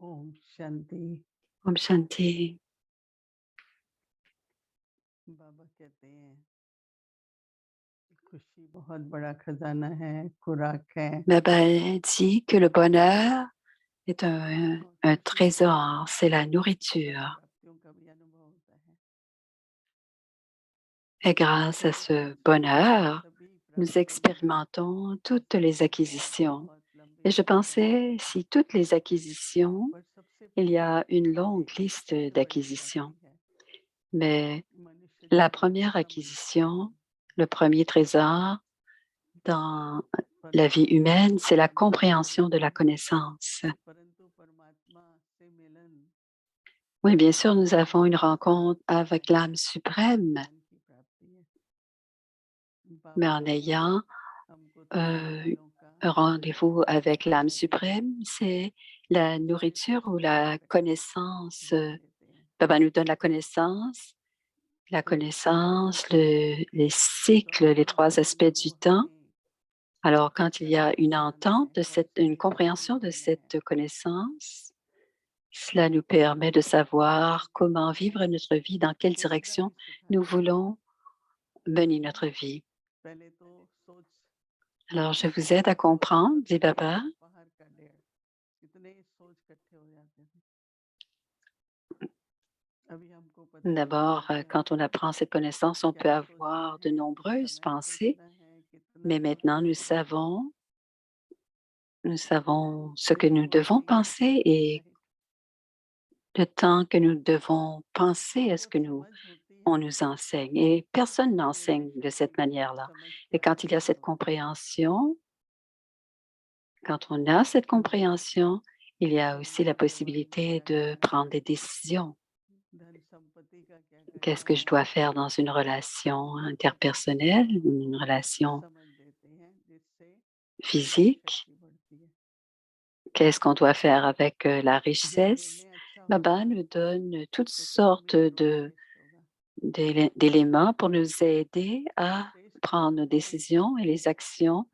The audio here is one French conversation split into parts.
ओम Shanti. Om Shanti. बाबा कहते हैं खुशी बहुत बड़ा खजाना है, खुराक है। Baba dit que le bonheur est और un खुशी से trésor, c'est la बड़ी nourriture. प्राप्तियों का भी अनुभव होता है। Et grâce à और ce bonheur, सभी nous प्राप्तियों में expérimentons toutes les acquisitions. बहुत लंबी Et je लिस्ट है, pensais, si toutes les acquisitions, पर सबसे il y पहली a une ये longue liste सबसे बड़ी d'acquisitions. प्राप्ति है। Mais मनुष्य la जीवन première समझ acquisition, le premier trésor dans la vie परंतु humaine, c'est la परमात्मा से compréhension मिलन, de la connaissance. परंतु परमात्मा से मिलन Oui, bien sûr, nous avons une ज्ञान rencontre की avec प्राप्ति l'âme है, suprême, ज्ञान की प्राप्ति है। mais बाबा en ayant हमको euh, तत्वज्ञानों का un rendez-vous avec भोजन l'âme देते हैं, suprême, c'est la जिससे nourriture ou समय la का connaissance. ज्ञान देते हैं। Baba nous donne एक बाबा les तो cycles, les अभी trois हम aspects du वो temps. हैं Alors, जो quand il y a करना une जानना entente है, de कैसे une जीवन compréhension de जीना है। cette connaissance, cela nous permet de savoir comment vivre notre vie, dans quelle वो खुदा direction ही nous सिखाता है। voulons mener notre vie. पहले तो सोच Alors, je vous सकते aide à थे तो comprendre, dit लगता था Baba. पहाड़ का ढेर, कितने ही सोच इकट्ठे हो जाते थे। अभी हमको पता चलता D'abord, है quand on apprend cette connaissance, on peut क्या सोचना avoir de है, nombreuses समय pensées, सोचना है, कितना mais maintenant सोचना है। nous savons ce que nous भगवान devons ने ये penser et सही le temps que nous devons penser और est ce जब que समझ होती on है nous enseigne. Et personne तो n'enseigne de रियलाइजेशन cette होती है कि manière-là. समझ Et क्या quand है il y a cette वास्तव में। compréhension, quand on a cette वो compréhension, il y a aussi la दुनिया के वाले possibilité क्या de करना prendre है, des décisions. धन संपत्ति का क्या Qu'est-ce करना que je है, dois faire dans une relation interpersonnelle, हमको une relation समझ देते हैं, जिससे हमारी physique? शक्ति बढ़ती है। Qu'est-ce qu'on doit faire avec la ज्ञान richesse? लेने अच्छा होगा Baba nous donne toutes तो कर्म sortes भी उतना ही श्रेष्ठ होगा। d'éléments pour nous aider à श्रेष्ठ prendre nos कर्म décisions et les actions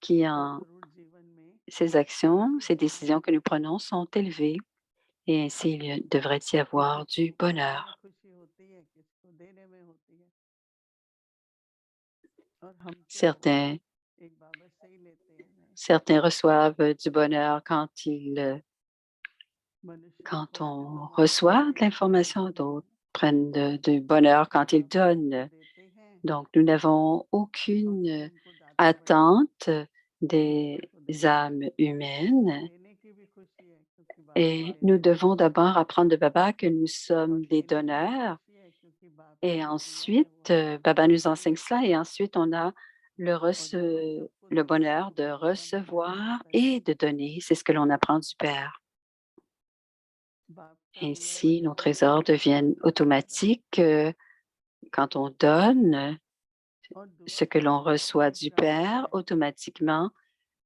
qui और en जरूर जीवन में ces actions, खुशी ces होना décisions que nous चाहिए। prenons sont élevées et ainsi devrait y किसी avoir को du पाने में bonheur. खुशी होती है, किसी को देने में होती है। और हम तो Certains, एक बाबा से ही लेते हैं। certains reçoivent du bonheur मनुष्य quand पुण्य on कमाते reçoit de हैं, l'information, d'autres prennent du bonheur quand ils बाबा हमको donnent. देते हैं Donc, nous n'avons और aucune फिर हमको दाता बनाते हैं। attente des दूसरों को देते हैं, âmes humaines देने की भी खुशी है क्योंकि बाप से et nous लेने में devons खुशी है, d'abord apprendre de Baba que nous और sommes des लेने में भी donneurs खुशी है क्योंकि बाप ने et जो दिया है वो ensuite, हम Baba nous दे enseigne cela et सकते हैं। ensuite on a और जब हम सबको le देते हैं bonheur तो de फिर बड़ा मजा भी recevoir आता है। et de donner. C'est ce que l'on apprend du Père. बाप का नियम Ainsi, nos अच्छा है trésors कि deviennent देना पड़ता है automatiques quand on donne और दुआ ce que l'on करने से reçoit भी du प्राप्ति Père, है। automatiquement,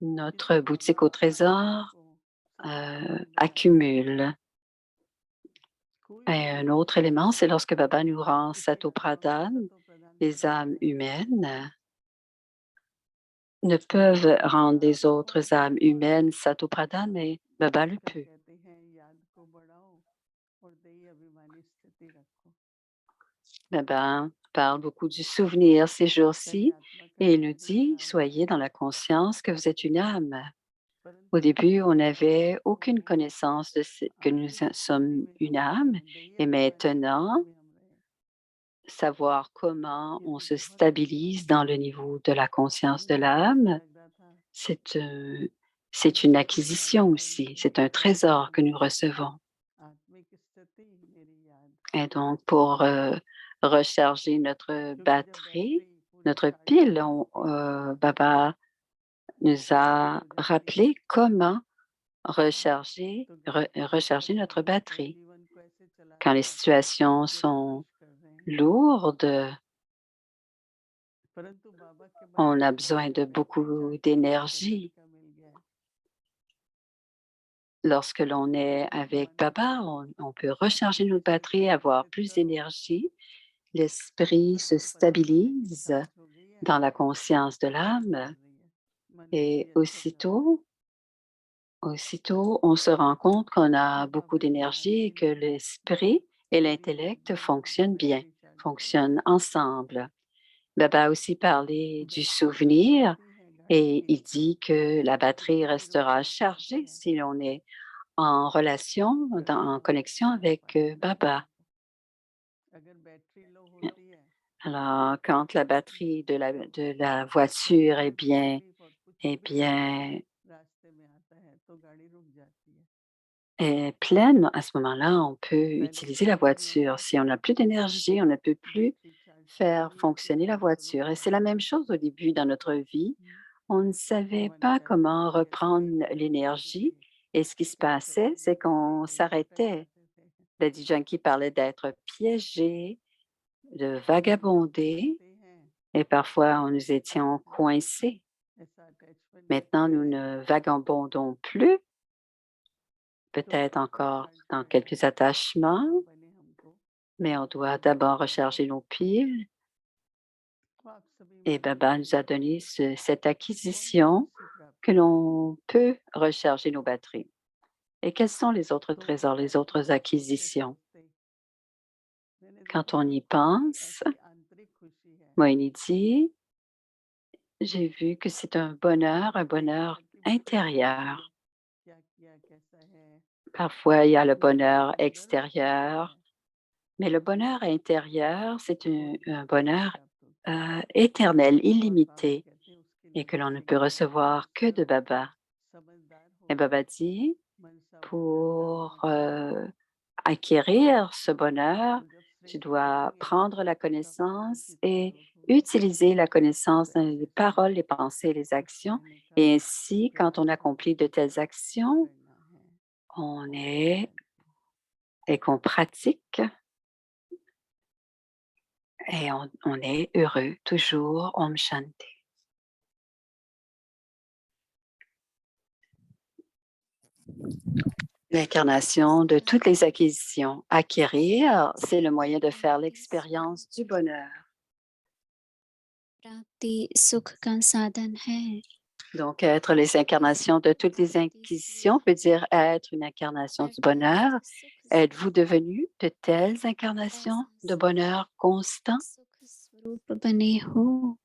notre जिससे बाबा boutique au हमको trésor सारा प्रदान बताते हैं। accumule. कोई Et भी un autre élément, c'est lorsque Baba nous rend जिसे Sato हमको Pradhan, सतो प्रदान les कराते âmes हैं, humaines ne जैसे peuvent rendre बाप des autres âmes humaines Sato Pradhan, mais Baba le Krishna peut. कहते हैं याद को बढ़ाओ और दई अभिमानी स्थिति रखो। Baba parle beaucoup du souvenir ces jours-ci धन्यात्मा का et il nous ज्ञान ही dit, साधन है, soyez dans la conscience que vous êtes une âme. Au परंतु début, on वास्तव n'avait aucune में connaissance de que nous आत्मिक स्थिति sommes में une हम रहे âme हैं, दैई et अभिमानी स्थिति maintenant, में हम रहे हैं। savoir comment ये on तो se बहुत बड़ी stabilise बात है। dans le niveau de la conscience अभी de हमको ऐसा l'âme, लग रहा था c'est कि c'est une जितनी सारी acquisition aussi, प्रवृत्तियां c'est un करते trésor हैं, que nous recevons. आत्मिक स्थिति मेरी याद, Et donc, pour recharger notre क्योंकि जब batterie, बैटरी पूरी notre चार्ज हो pile, जाती है Baba nous चार्ज a हो जाती है rappelé comment recharger, तो ज्ञान प्राप्त recharger करना notre है और batterie. जीवन को ऐसे Quand चलाना les है situations जैसे sont कुछ कर रहे हैं। lourdes, परंतु बाबा के on a बताए besoin de battery beaucoup charge करने का d'énergie. तरीका मिल गया है। Lorsque l'on est avec मन को Baba, on peut recharger notre batterie, avoir स्थित plus करो, d'énergie. L'esprit se तो पता चले कि stabilise चार्ज हो गई है, dans la conscience de अब काम l'âme कर रही है। मन et बुद्धि अच्छा चल रहा है। aussitôt, Aussitôt, on se rend compte qu'on a beaucoup d'énergie et que l'esprit et l'intellect fonctionnent bien, fonctionnent ensemble. Baba a aussi parlé du souvenir et il dit que la batterie restera chargée si l'on est en relation, en connexion avec Baba. Alors, quand la batterie de la voiture est pleine, à ce moment-là, on peut utiliser la voiture. Si on n'a plus d'énergie, on ne peut plus faire fonctionner la voiture. Et c'est la même chose au début dans notre vie. On ne savait pas comment reprendre l'énergie et ce qui se passait, c'est qu'on s'arrêtait. Daddy Yankee parlait d'être piégé, de vagabonder et parfois nous étions coincés. Maintenant, nous ne vagabondons plus, peut-être encore dans quelques attachements, mais on doit d'abord recharger nos piles. Et Baba nous a donné cette acquisition que l'on peut recharger nos batteries. Et quels sont les autres trésors, les autres acquisitions? Quand on y pense, Moïni dit, j'ai vu que c'est un bonheur intérieur. Parfois, il y a le bonheur extérieur, mais le bonheur intérieur, c'est un bonheur éternel, illimité, et que l'on ne peut recevoir que de Baba. Et Baba dit, pour acquérir ce bonheur, tu dois prendre la connaissance et utiliser la connaissance dans les paroles, les pensées, les actions. Et ainsi, quand on accomplit de telles actions, et qu'on pratique, et on est heureux toujours. Om Shanti. L'incarnation de toutes les acquisitions. Acquérir, c'est le moyen de faire l'expérience du bonheur. प्राप्ति सुख का साधन है. Donc, être les incarnations de toutes les acquisitions peut dire être une incarnation du bonheur. Êtes-vous devenu de telles incarnations de bonheur constant? सुख स्वरूप बने हो.